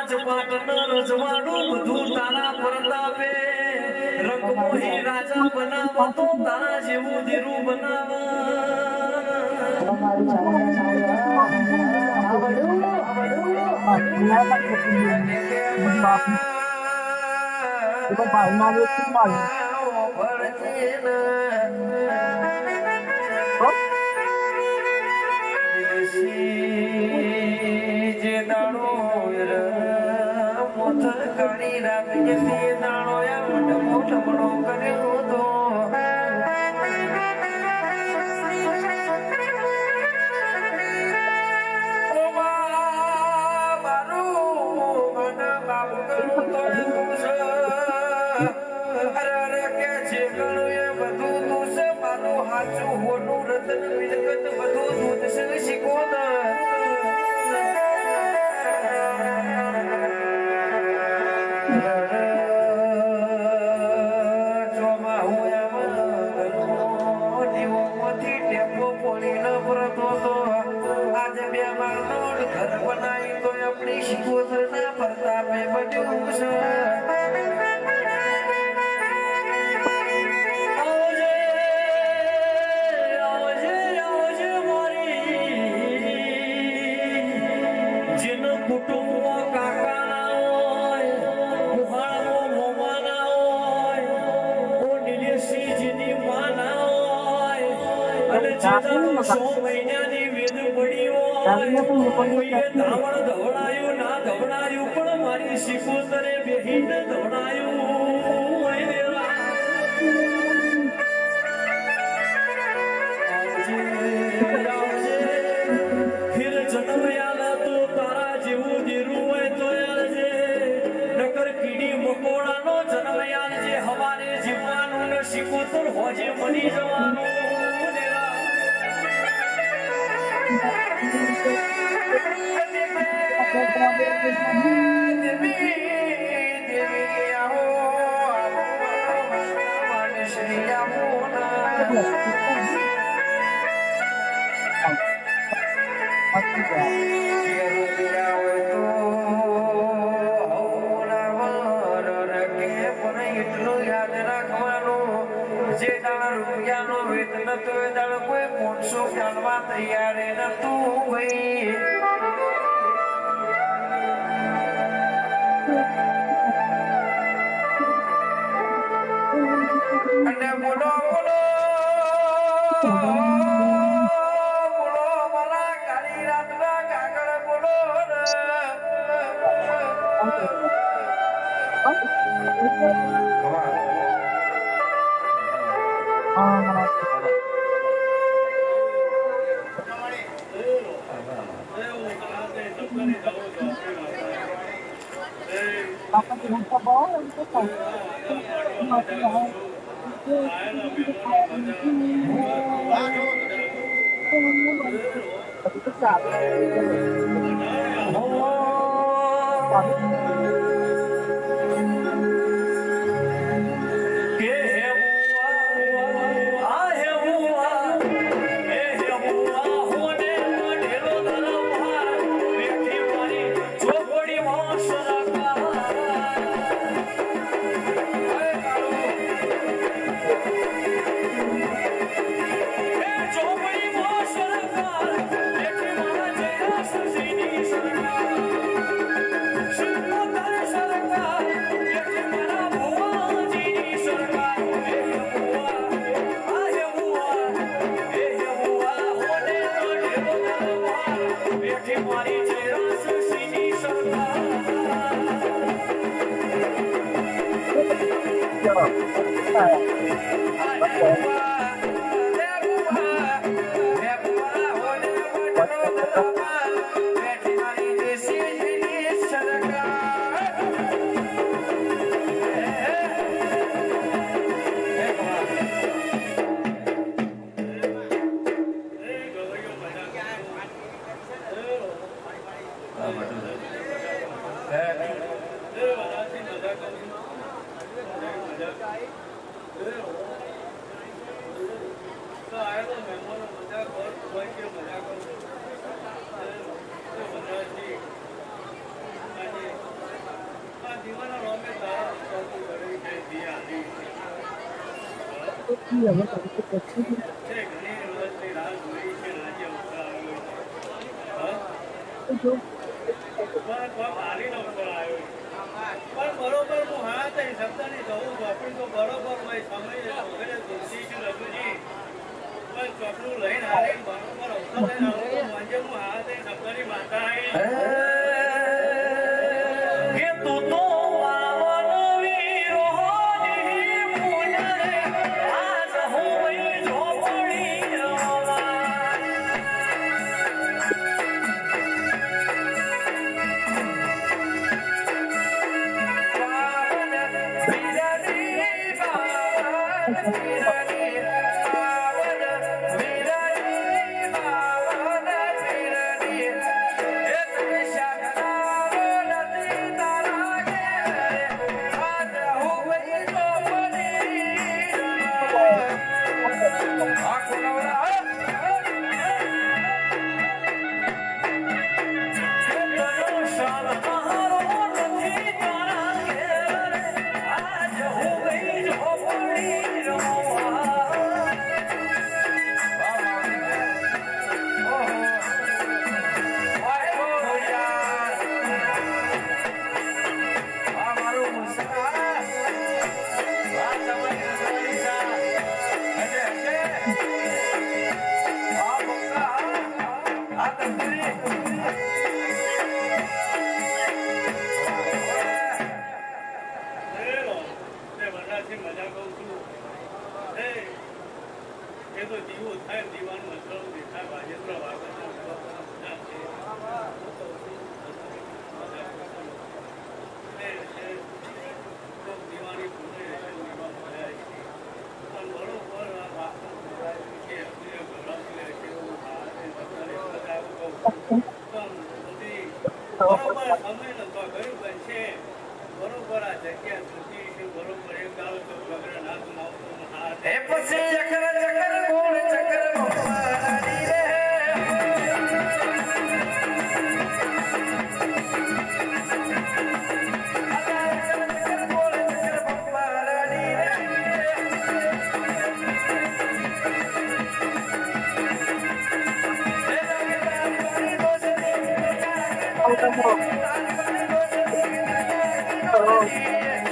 રાજપાટન રજવાડું બધું તારા પ્રતાપે રકમોહી રાજા બનાવો તો તારા જેવું ધીરું બનાવો જે દાડો મોથ કાઢી રાખજે તે દાડો મોટો કર્યો તો ઘર બનાવી તો આપણી શિકોતર ના પ્રતાપે બન્યું છે મહિનાની વેદ પડી હોય ધવડાયું ના ધવડાયું પણ મારી શિકોતરે બેહીને ધવડાયું ફિર જન્મ યાદ તો તારા જેવું દેરું હોય તો નકર કીડી મકોડાનો જન્મ યાદ જે હવારે જીવવાનું ને શિકોતર હોજે મરી જવાનું એટલું યાદ રાખવાનું જે દાડા રૂપિયાનો વેત નતો એ દાડા કોઈ 500 ચાલવા તૈયાર નતું ભાઈ અને બોલો બોલો બોલો મારા કાળી રાતના કાગળ બોલો પણ બરોબર હું હા તઈ શબ્દ નહીં કહું ચોપડી તો બરોબર હોય સમય વગેરે તુલસી છે રઘુજી પણ ચોપડું લઈને આવે બરોબર અવસર લઈને આવું મંજે હું હા તઈ શબ્દની માતા કે તું તો પાવન વિરોધી પુનરે આજ હોય ઝોપડી બરોબર આ જગ્યા સુધી છે બરોબર એક ગાવ તો વગર નાથ માવતો હાથ એ પછી ચક્કર ચક્કર ગોળ ચક્કર ભગવાની રે Oh.